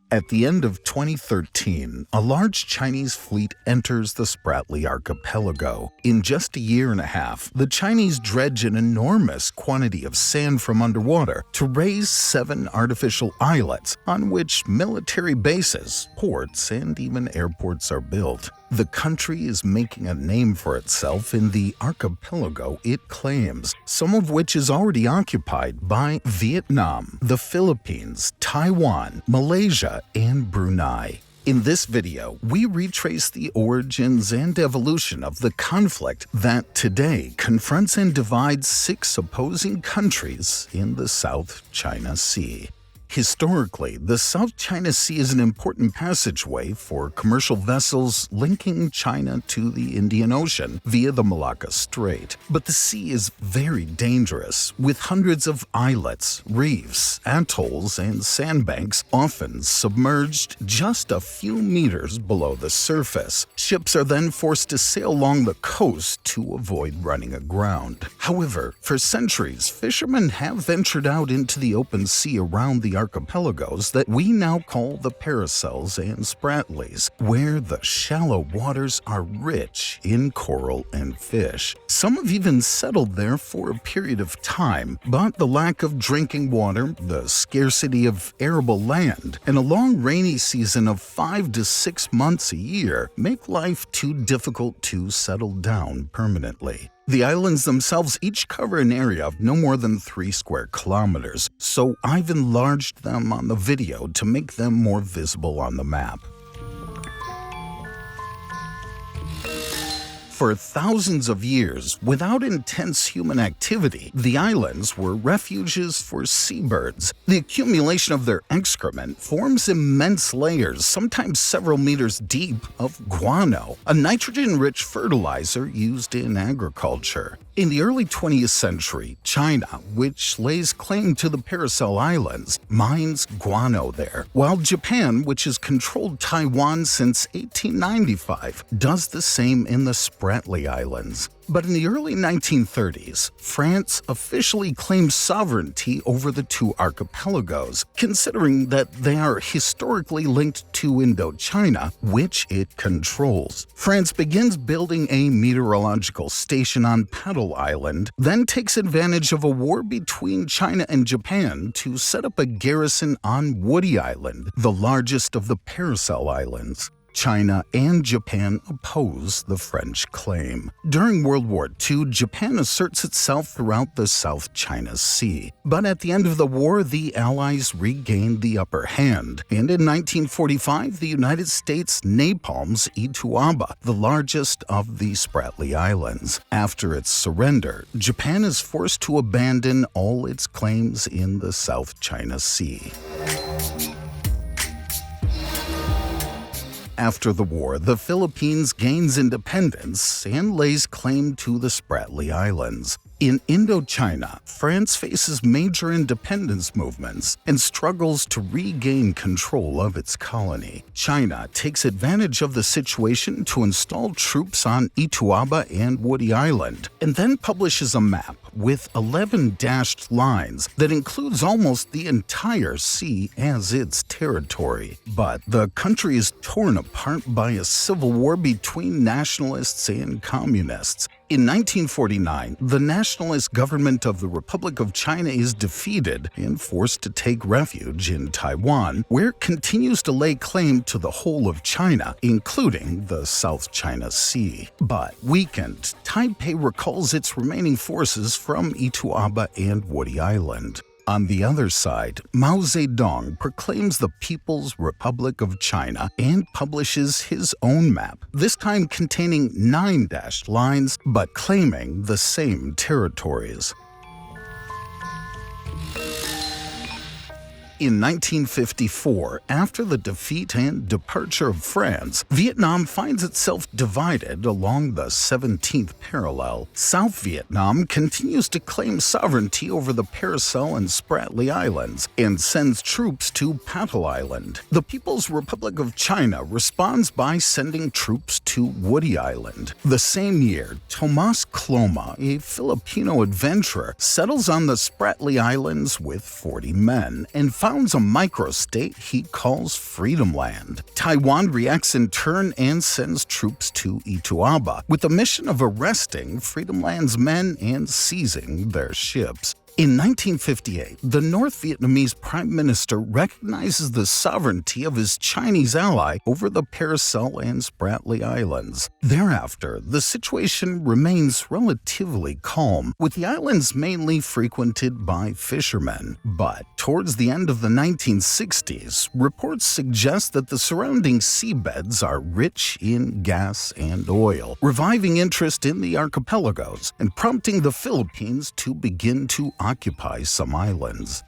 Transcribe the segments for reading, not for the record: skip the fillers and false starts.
At the end of 2013, a large Chinese fleet enters the Spratly archipelago. In just a year and a half, the Chinese dredge an enormous quantity of sand from underwater to raise 7 artificial islets on which military bases, ports, and even airports are built. The country is making a name for itself in the archipelago it claims, some of which is already occupied by Vietnam, the Philippines, Taiwan, Malaysia, and Brunei. In this video, we retrace the origins and evolution of the conflict that today confronts and divides 6 opposing countries in the South China Sea. Historically, the South China Sea is an important passageway for commercial vessels linking China to the Indian Ocean via the Malacca Strait. But the sea is very dangerous, with hundreds of islets, reefs, atolls, and sandbanks often submerged just a few meters below the surface. Ships are then forced to sail along the coast to avoid running aground. However, for centuries, fishermen have ventured out into the open sea around the archipelagos that we now call the Paracels and Spratlys, where the shallow waters are rich in coral and fish. Some have even settled there for a period of time, but the lack of drinking water, the scarcity of arable land, and a long rainy season of 5 to 6 months a year make life too difficult to settle down permanently. The islands themselves each cover an area of no more than 3 square kilometers, so I've enlarged them on the video to make them more visible on the map. For thousands of years, without intense human activity, the islands were refuges for seabirds. The accumulation of their excrement forms immense layers, sometimes several meters deep, of guano, a nitrogen-rich fertilizer used in agriculture. In the early 20th century, China, which lays claim to the Paracel Islands, mines guano there, while Japan, which has controlled Taiwan since 1895, does the same in the Spratly Islands. But in the early 1930s, France officially claimed sovereignty over the 2 archipelagos, considering that they are historically linked to Indochina, which it controls. France begins building a meteorological station on Petal Island, then takes advantage of a war between China and Japan to set up a garrison on Woody Island, the largest of the Paracel Islands. China and Japan oppose the French claim. During World War II, Japan asserts itself throughout the South China Sea. But at the end of the war, the Allies regained the upper hand, and in 1945, the United States napalms Ituaba, the largest of the Spratly Islands. After its surrender, Japan is forced to abandon all its claims in the South China Sea. After the war, the Philippines gains independence and lays claim to the Spratly Islands. In Indochina, France faces major independence movements and struggles to regain control of its colony. China takes advantage of the situation to install troops on Ituaba and Woody Island, and then publishes a map with 11 dashed lines that includes almost the entire sea as its territory. But the country is torn apart by a civil war between nationalists and communists. In 1949, the nationalist government of the Republic of China is defeated and forced to take refuge in Taiwan, where it continues to lay claim to the whole of China, including the South China Sea. But weakened, Taipei recalls its remaining forces from Ituaba and Woody Island. On the other side, Mao Zedong proclaims the People's Republic of China and publishes his own map, this time containing 9 dashed lines but claiming the same territories. In 1954, after the defeat and departure of France, Vietnam finds itself divided along the 17th parallel. South Vietnam continues to claim sovereignty over the Paracel and Spratly Islands and sends troops to Petal Island. The People's Republic of China responds by sending troops to Woody Island. The same year, Tomas Cloma, a Filipino adventurer, settles on the Spratly Islands with 40 men and founds a microstate he calls Freedom Land. Taiwan reacts in turn and sends troops to Ituaba with the mission of arresting Freedom Land's men and seizing their ships. In 1958, the North Vietnamese Prime Minister recognizes the sovereignty of his Chinese ally over the Paracel and Spratly Islands. Thereafter, the situation remains relatively calm, with the islands mainly frequented by fishermen. But towards the end of the 1960s, reports suggest that the surrounding seabeds are rich in gas and oil, reviving interest in the archipelagos and prompting the Philippines to begin to occupy some islands.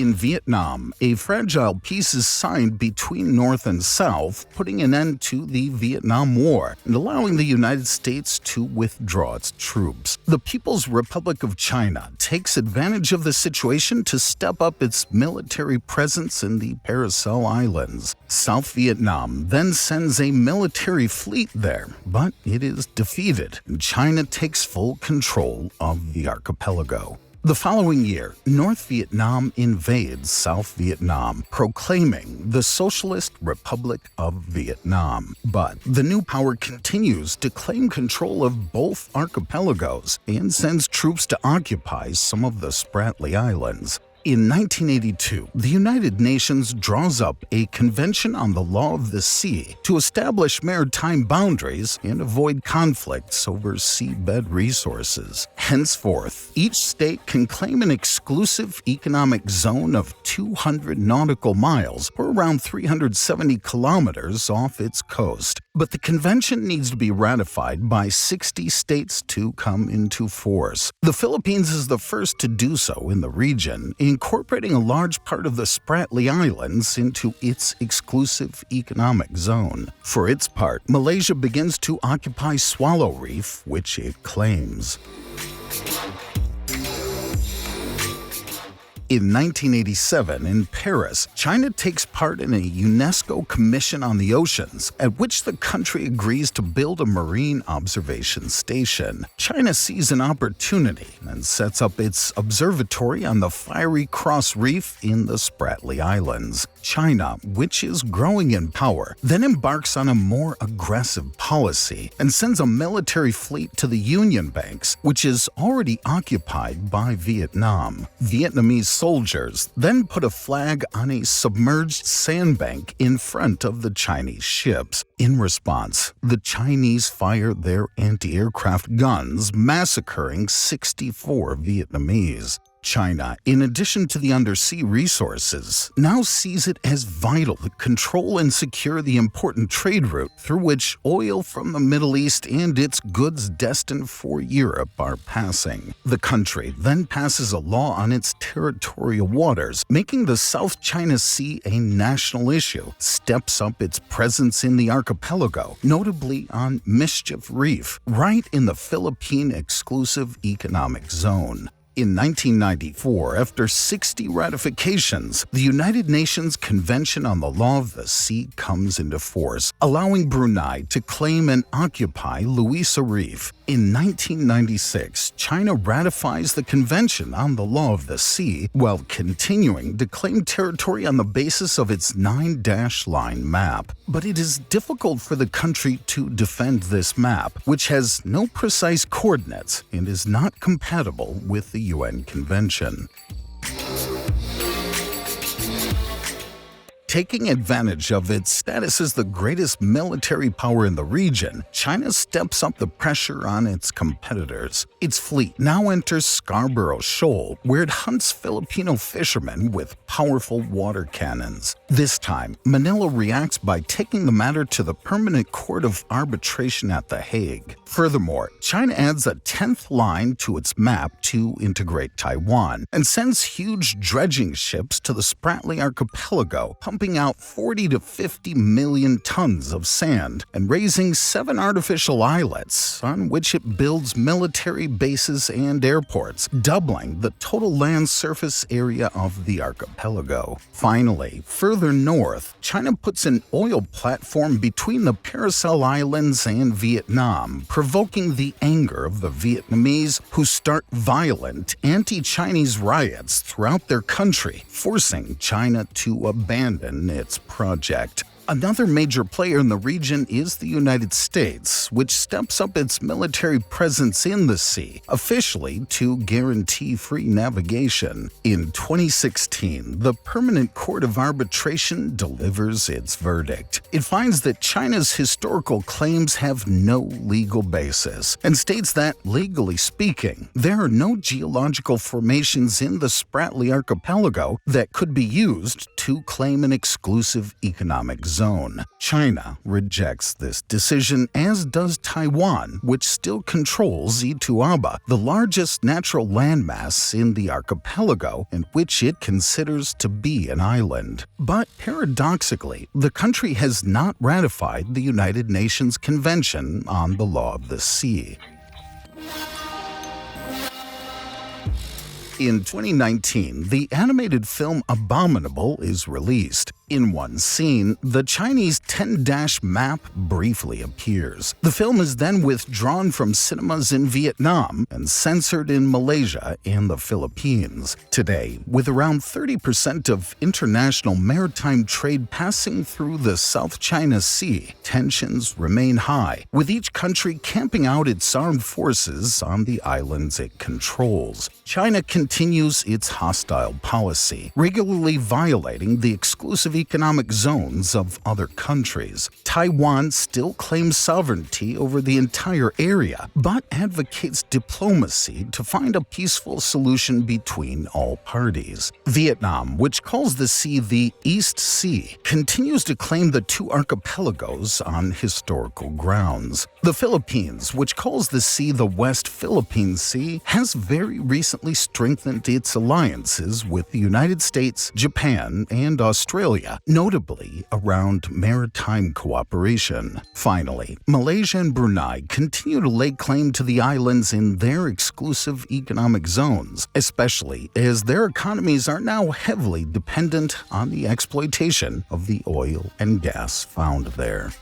In Vietnam, a fragile peace is signed between North and South, putting an end to the Vietnam War and allowing the United States to withdraw its troops. The People's Republic of China takes advantage of the situation to step up its military presence in the Paracel Islands. South Vietnam then sends a military fleet there, but it is defeated, and China takes full control of the archipelago. The following year, North Vietnam invades South Vietnam, proclaiming the Socialist Republic of Vietnam. But the new power continues to claim control of both archipelagos and sends troops to occupy some of the Spratly Islands. In 1982, the United Nations draws up a Convention on the Law of the Sea to establish maritime boundaries and avoid conflicts over seabed resources. Henceforth, each state can claim an exclusive economic zone of 200 nautical miles, or around 370 kilometers, off its coast. But the convention needs to be ratified by 60 states to come into force. The Philippines is the first to do so in the region, incorporating a large part of the Spratly Islands into its exclusive economic zone. For its part, Malaysia begins to occupy Swallow Reef, which it claims. In 1987, in Paris, China takes part in a UNESCO Commission on the Oceans, at which the country agrees to build a marine observation station. China sees an opportunity and sets up its observatory on the Fiery Cross Reef in the Spratly Islands. China, which is growing in power, then embarks on a more aggressive policy and sends a military fleet to the Union Banks, which is already occupied by Vietnam. Vietnamese soldiers then put a flag on a submerged sandbank in front of the Chinese ships. In response, the Chinese fire their anti-aircraft guns, massacring 64 Vietnamese. China, in addition to the undersea resources, now sees it as vital to control and secure the important trade route through which oil from the Middle East and its goods destined for Europe are passing. The country then passes a law on its territorial waters, making the South China Sea a national issue, steps up its presence in the archipelago, notably on Mischief Reef, right in the Philippine exclusive economic zone. In 1994, after 60 ratifications, the United Nations Convention on the Law of the Sea comes into force, allowing Brunei to claim and occupy Louisa Reef. In 1996, China ratifies the Convention on the Law of the Sea while continuing to claim territory on the basis of its 9-line map. But it is difficult for the country to defend this map, which has no precise coordinates and is not compatible with the UN Convention. Taking advantage of its status as the greatest military power in the region, China steps up the pressure on its competitors. Its fleet now enters Scarborough Shoal, where it hunts Filipino fishermen with powerful water cannons. This time, Manila reacts by taking the matter to the Permanent Court of Arbitration at The Hague. Furthermore, China adds a 10th line to its map to integrate Taiwan and sends huge dredging ships to the Spratly Archipelago, pumping pumping out 40 to 50 million tons of sand and raising 7 artificial islets on which it builds military bases and airports, doubling the total land surface area of the archipelago. Finally, further north, China puts an oil platform between the Paracel Islands and Vietnam, provoking the anger of the Vietnamese, who start violent anti-Chinese riots throughout their country, forcing China to abandon its project. Another major player in the region is the United States, which steps up its military presence in the sea, officially to guarantee free navigation. In 2016, the Permanent Court of Arbitration delivers its verdict. It finds that China's historical claims have no legal basis, and states that, legally speaking, there are no geological formations in the Spratly Archipelago that could be used to claim an exclusive economic zone. China rejects this decision, as does Taiwan, which still controls Ituaba, the largest natural landmass in the archipelago, and which it considers to be an island. But paradoxically, the country has not ratified the United Nations Convention on the Law of the Sea. In 2019, the animated film Abominable is released. In one scene, the Chinese 10-dash map briefly appears. The film is then withdrawn from cinemas in Vietnam and censored in Malaysia and the Philippines. Today, with around 30% of international maritime trade passing through the South China Sea, tensions remain high, with each country camping out its armed forces on the islands it controls. China continues its hostile policy, regularly violating the exclusive economic zones of other countries. Taiwan still claims sovereignty over the entire area, but advocates diplomacy to find a peaceful solution between all parties. Vietnam, which calls the sea the East Sea, continues to claim the two archipelagos on historical grounds. The Philippines, which calls the sea the West Philippine Sea, has very recently strengthened its alliances with the United States, Japan, and Australia, notably around maritime cooperation. Finally, Malaysia and Brunei continue to lay claim to the islands in their exclusive economic zones, especially as their economies are now heavily dependent on the exploitation of the oil and gas found there.